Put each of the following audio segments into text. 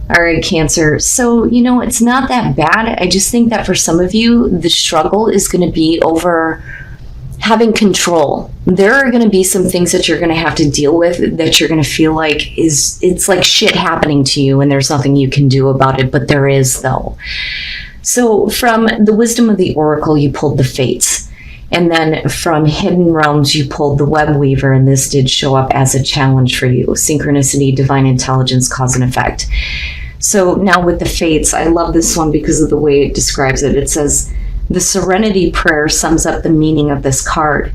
All right, Cancer. So, it's not that bad. I just think that for some of you, the struggle is going to be over having control. There are going to be some things that you're going to have to deal with that you're going to feel like it's like shit happening to you and there's nothing you can do about it, but there is, though. So from the wisdom of the oracle, you pulled the fates. And then from hidden realms, you pulled the web weaver, and this did show up as a challenge for you. Synchronicity, divine intelligence, cause and effect. So now with the fates, I love this one because of the way it describes it. It says, the serenity prayer sums up the meaning of this card.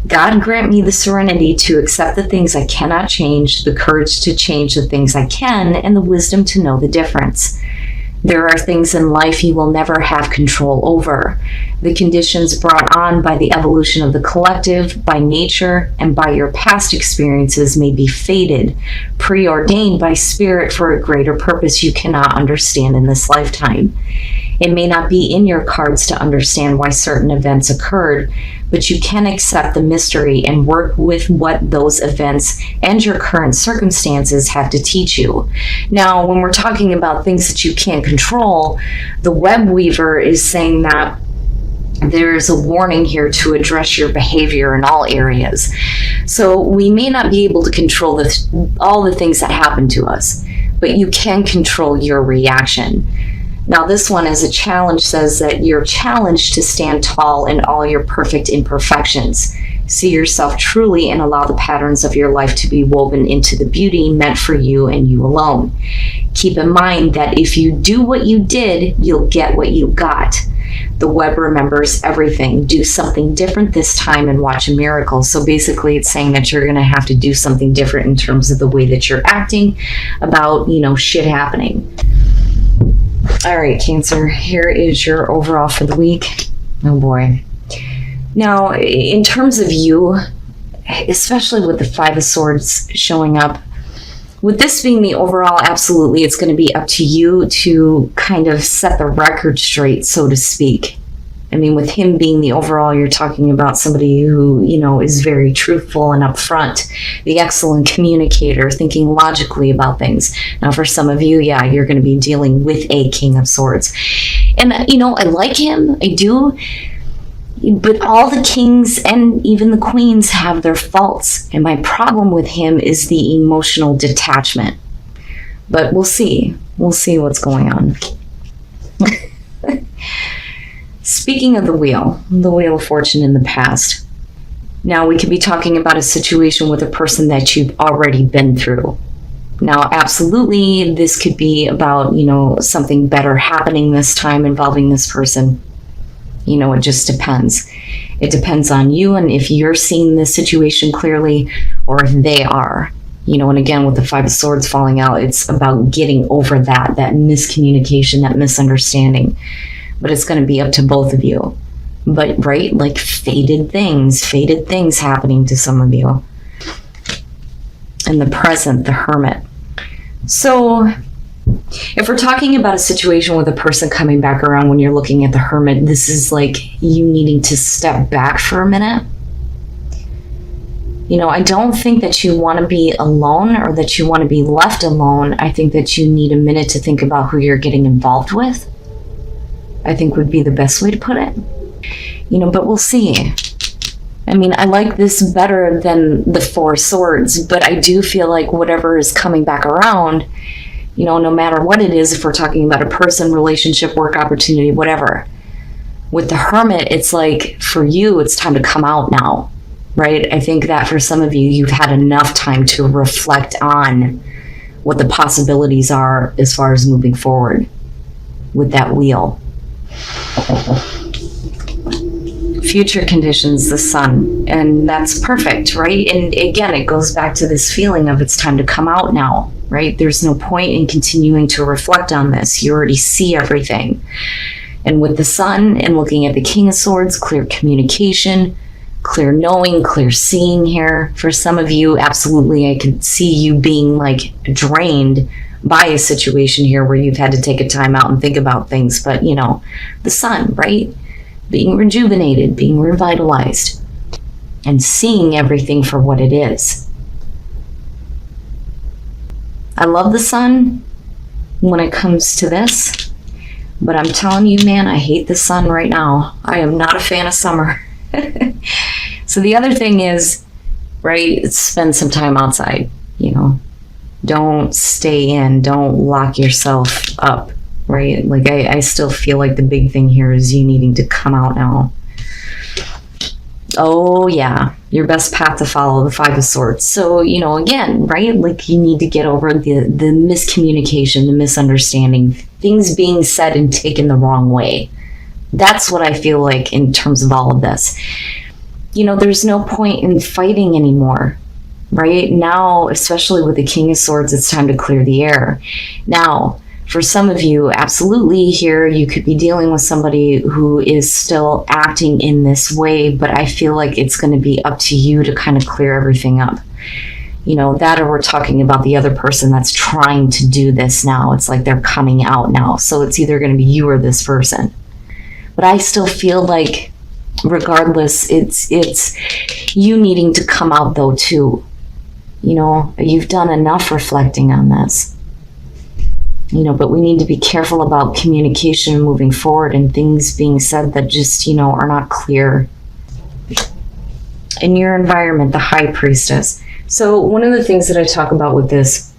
God grant me the serenity to accept the things I cannot change, the courage to change the things I can, and the wisdom to know the difference. There are things in life you will never have control over. The conditions brought on by the evolution of the collective, by nature, and by your past experiences may be fated, preordained by spirit for a greater purpose you cannot understand in this lifetime. It may not be in your cards to understand why certain events occurred, but you can accept the mystery and work with what those events and your current circumstances have to teach you. Now, when we're talking about things that you can't control, the web weaver is saying that there's a warning here to address your behavior in all areas. So we may not be able to control all the things that happen to us, but you can control your reaction. Now, this one as a challenge says that you're challenged to stand tall in all your perfect imperfections. See yourself truly and allow the patterns of your life to be woven into the beauty meant for you and you alone. Keep in mind that if you do what you did, you'll get what you got. The web remembers everything. Do something different this time and watch a miracle. So basically it's saying that you're going to have to do something different in terms of the way that you're acting about, shit happening. All right, Cancer, here is your overall for the week. Oh boy. Now, in terms of you, especially with the Five of Swords showing up, with this being the overall, absolutely, it's going to be up to you to kind of set the record straight, so to speak. I mean, with him being the overall, you're talking about somebody who, is very truthful and upfront, the excellent communicator, thinking logically about things. Now, for some of you, yeah, you're going to be dealing with a King of Swords. And, I like him, I do. But all the kings and even the queens have their faults. And my problem with him is the emotional detachment. But we'll see. We'll see what's going on. Speaking of the Wheel of Fortune in the past. Now, we could be talking about a situation with a person that you've already been through. Now, absolutely, this could be about, something better happening this time involving this person. It just depends. It depends on you and if you're seeing this situation clearly or if they are. And again, with the Five of Swords falling out, it's about getting over that miscommunication, that misunderstanding. But it's going to be up to both of you. But, right, like fated things happening to some of you. And the present, the Hermit. So, if we're talking about a situation with a person coming back around when you're looking at the Hermit, this is like you needing to step back for a minute. I don't think that you want to be alone or that you want to be left alone. I think that you need a minute to think about who you're getting involved with. I think would be the best way to put it. But we'll see. I mean, I like this better than the Four of Swords, but I do feel like whatever is coming back around, no matter what it is, if we're talking about a person, relationship, work opportunity, whatever. With the Hermit, it's like, for you, it's time to come out now, right? I think that for some of you, you've had enough time to reflect on what the possibilities are as far as moving forward with that wheel. Future conditions, the Sun, and that's perfect, right? And again, it goes back to this feeling of it's time to come out now, right? There's no point in continuing to reflect on this. You already see everything. And with the Sun and looking at the King of Swords, clear communication, clear knowing, clear seeing here. For some of you, absolutely, I could see you being like drained by a situation here where you've had to take a time out and think about things. But, the Sun, right? Being rejuvenated, being revitalized, and seeing everything for what it is. I love the Sun, when it comes to this. But I'm telling you, man, I hate the sun right now. I am not a fan of summer. So the other thing is, right, spend some time outside, Don't stay in. Don't lock yourself up, right? Like, I still feel like the big thing here is you needing to come out now. Oh, yeah. Your best path to follow, the Five of Swords. So, again, right? Like, you need to get over the miscommunication, the misunderstanding, things being said and taken the wrong way. That's what I feel like in terms of all of this. There's no point in fighting anymore. Right now, especially with the King of Swords, it's time to clear the air. Now, for some of you, absolutely here, you could be dealing with somebody who is still acting in this way, but I feel like it's going to be up to you to kind of clear everything up. That, or we're talking about the other person that's trying to do this now. It's like they're coming out now. So it's either going to be you or this person. But I still feel like, regardless, it's you needing to come out though too. You've done enough reflecting on this. But we need to be careful about communication moving forward and things being said that just, are not clear. In your environment, the High Priestess. So one of the things that I talk about with this,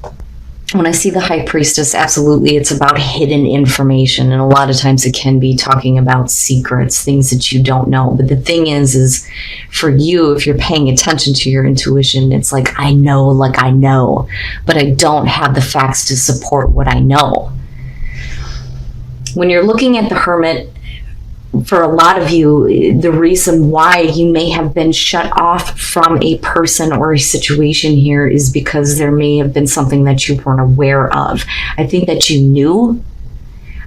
when I see the High Priestess, absolutely, it's about hidden information. And a lot of times it can be talking about secrets, things that you don't know. But the thing is for you, if you're paying attention to your intuition, it's like I know, but I don't have the facts to support what I know. When you're looking at the Hermit, for a lot of you, the reason why you may have been shut off from a person or a situation here is because there may have been something that you weren't aware of. I think that you knew.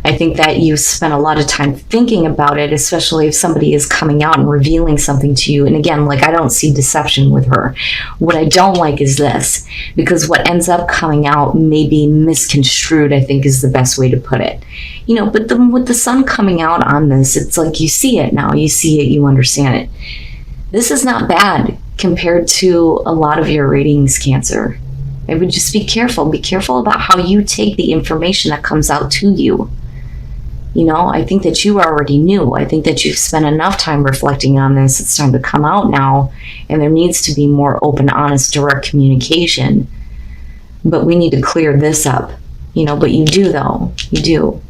I think that you spent a lot of time thinking about it, especially if somebody is coming out and revealing something to you. And again, I don't see deception with her. What I don't like is this, because what ends up coming out may be misconstrued, I think is the best way to put it. But with the sun coming out on this, it's like you see it now. You see it, you understand it. This is not bad compared to a lot of your readings, Cancer. I would just be careful. Be careful about how you take the information that comes out to you. I think that you already knew. I think that you've spent enough time reflecting on this. It's time to come out now. And there needs to be more open, honest, direct communication. But we need to clear this up. But you do, though. You do.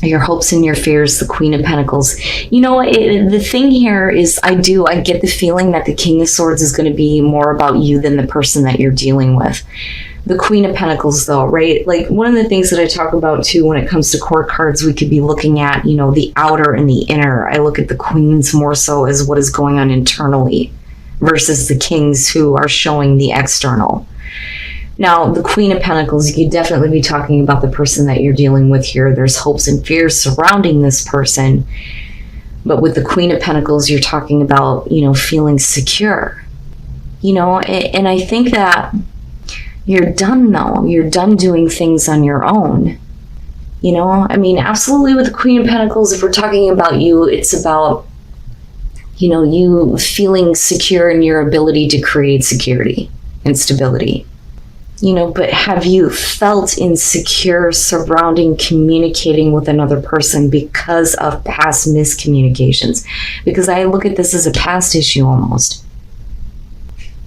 Your hopes and your fears, the Queen of Pentacles. The thing here is I get the feeling that the King of Swords is going to be more about you than the person that you're dealing with. The Queen of Pentacles, though, right? Like, one of the things that I talk about, too, when it comes to court cards, we could be looking at, the outer and the inner. I look at the Queens more so as what is going on internally versus the Kings who are showing the external. Now, the Queen of Pentacles, you could definitely be talking about the person that you're dealing with here. There's hopes and fears surrounding this person. But with the Queen of Pentacles, you're talking about, feeling secure. And I think that you're done, though. You're done doing things on your own. Absolutely with the Queen of Pentacles, if we're talking about you, it's about, you feeling secure in your ability to create security and stability. But have you felt insecure surrounding communicating with another person because of past miscommunications? Because I look at this as a past issue almost.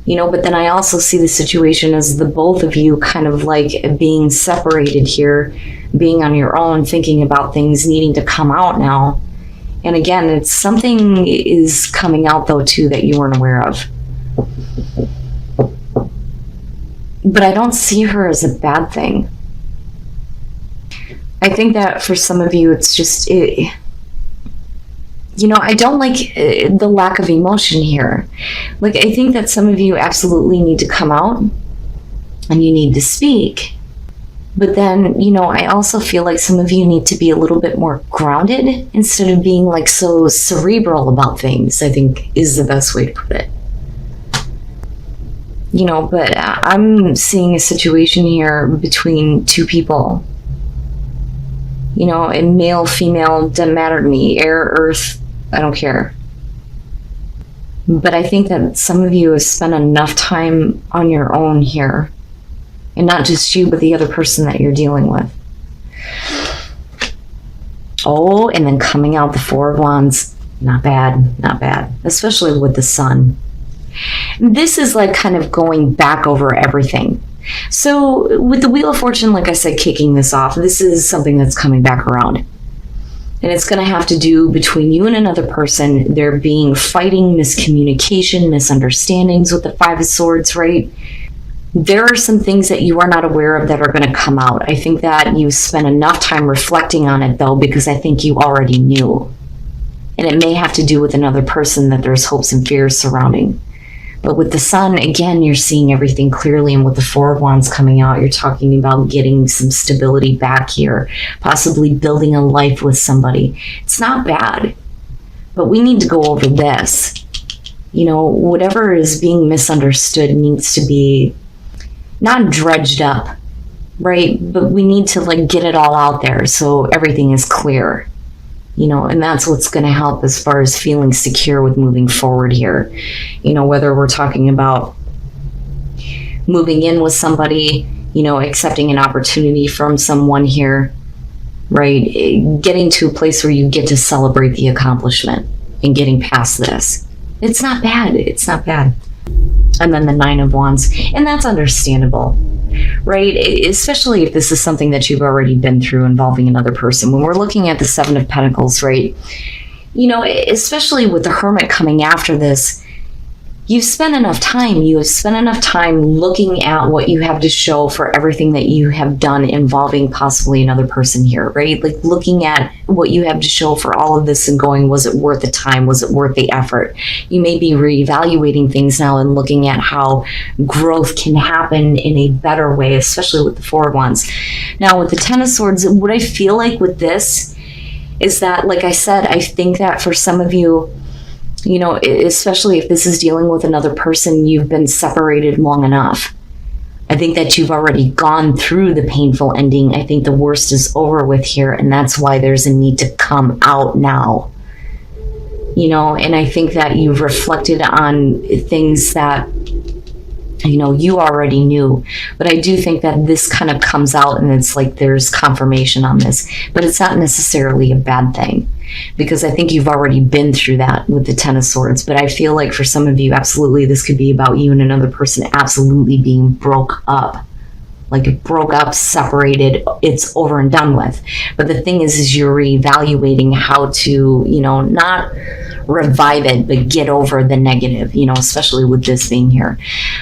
But then I also see the situation as the both of you kind of like being separated here, being on your own, thinking about things, needing to come out now. And again, it's something is coming out, though, too, that you weren't aware of. But I don't see her as a bad thing. I think that for some of you, it's just, I don't like the lack of emotion here. Like, I think that some of you absolutely need to come out and you need to speak. But then, I also feel like some of you need to be a little bit more grounded instead of being like so cerebral about things, I think is the best way to put it. But I'm seeing a situation here between two people. And male, female, doesn't matter to me. Air, earth, I don't care. But I think that some of you have spent enough time on your own here And not just you, but the other person that you're dealing with. Oh, and then coming out the Four of Wands. Not bad, not bad. Especially with the Sun. This is like kind of going back over everything. So with the Wheel of Fortune, like I said, kicking this off, this is something that's coming back around. And it's going to have to do between you and another person. There being fighting, miscommunication, misunderstandings with the Five of Swords, right? There are some things that you are not aware of that are going to come out. I think that you spent enough time reflecting on it, though, because I think you already knew. And it may have to do with another person that there's hopes and fears surrounding. But with the Sun, again, you're seeing everything clearly. And with the Four of Wands coming out, you're talking about getting some stability back here, possibly building a life with somebody. It's not bad, but we need to go over this. You know, whatever is being misunderstood needs to be not dredged up, right? But we need to like get it all out there so everything is clear. You know, and that's what's going to help as far as feeling secure with moving forward here. You know, whether we're talking about moving in with somebody, you know, accepting an opportunity from someone here, right? Getting to a place where you get to celebrate the accomplishment and getting past this. It's not bad. It's not bad. And then the Nine of Wands. And that's understandable, right? Especially if this is something that you've already been through involving another person. When we're looking at the Seven of Pentacles, right? You know, especially with the Hermit coming after this, you've spent enough time. You have spent enough time looking at what you have to show for everything that you have done involving possibly another person here, right? Like looking at what you have to show for all of this and going, was it worth the time? Was it worth the effort? You may be reevaluating things now and looking at how growth can happen in a better way, especially with the Four of Wands. Now with the Ten of Swords, what I feel like with this is that, like I said, I think that for some of you, you know, especially if this is dealing with another person, you've been separated long enough. I think that you've already gone through the painful ending. I think the worst is over with here, and that's why there's a need to come out now. You know, and I think that you've reflected on things that, you know, you already knew. But I do think that this kind of comes out and it's like there's confirmation on this. But it's not necessarily a bad thing, because I think you've already been through that with the Ten of Swords. But I feel like for some of you, absolutely, this could be about you and another person absolutely being broke up. Like it broke up, separated, it's over and done with. But the thing is you're reevaluating how to, you know, not revive it, but get over the negative, you know, especially with this being here.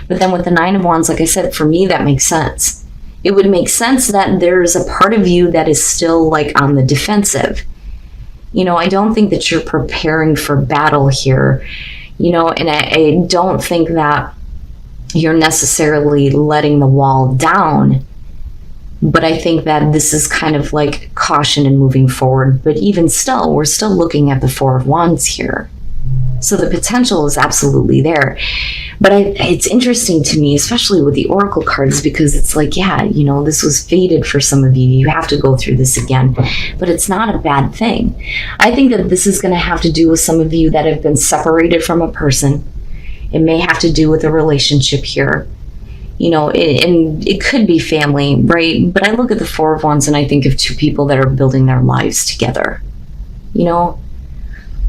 But then with the Nine of Wands, like I said, for me, that makes sense. It would make sense that there's a part of you that is still like on the defensive. You know, I don't think that you're preparing for battle here, you know, and I don't think that you're necessarily letting the wall down. But I think that this is kind of like caution and moving forward. But even still, we're still looking at the Four of Wands here. So the potential is absolutely there. But it's interesting to me, especially with the Oracle cards, because it's like, yeah, you know, this was fated for some of you. You have to go through this again. But it's not a bad thing. I think that this is going to have to do with some of you that have been separated from a person. It may have to do with a relationship here. You know, and it could be family, right? But I look at the Four of Wands and I think of two people that are building their lives together. You know,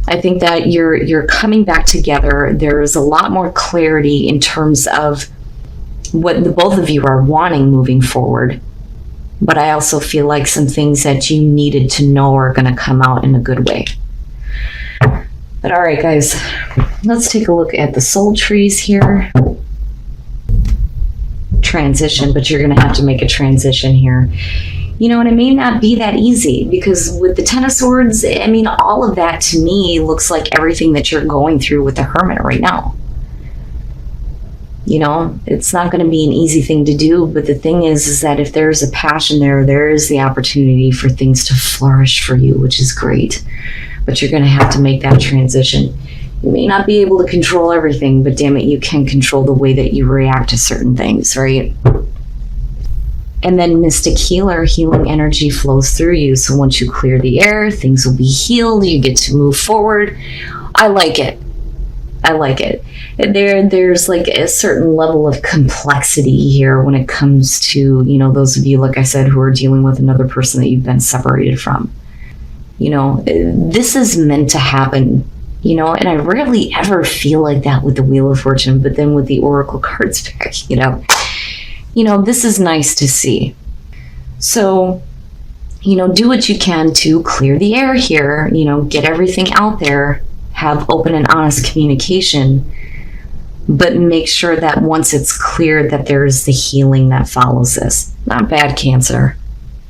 I think that you're coming back together. There's a lot more clarity in terms of what the both of you are wanting moving forward. But I also feel like some things that you needed to know are going to come out in a good way. But all right, guys, let's take a look at the soul trees here. Transition, but you're going to have to make a transition here. You know, and it may not be that easy, because with the Ten of Swords, I mean, all of that to me looks like everything that you're going through with the Hermit right now. You know, it's not going to be an easy thing to do, but the thing is that if there's a passion there is the opportunity for things to flourish for you, which is great. But you're going to have to make that transition. You may not be able to control everything, but damn it, you can control the way that you react to certain things, right? And then Mystic Healer, healing energy flows through you. So once you clear the air, things will be healed. You get to move forward. I like it. I like it. There's like a certain level of complexity here when it comes to, you know, those of you, like I said, who are dealing with another person that you've been separated from. You know, this is meant to happen, you know, and I rarely ever feel like that with the Wheel of Fortune, but then with the Oracle cards back, you know, this is nice to see. So, you know, do what you can to clear the air here, you know, get everything out there, have open and honest communication, but make sure that once it's clear that there's the healing that follows this. Not bad, Cancer.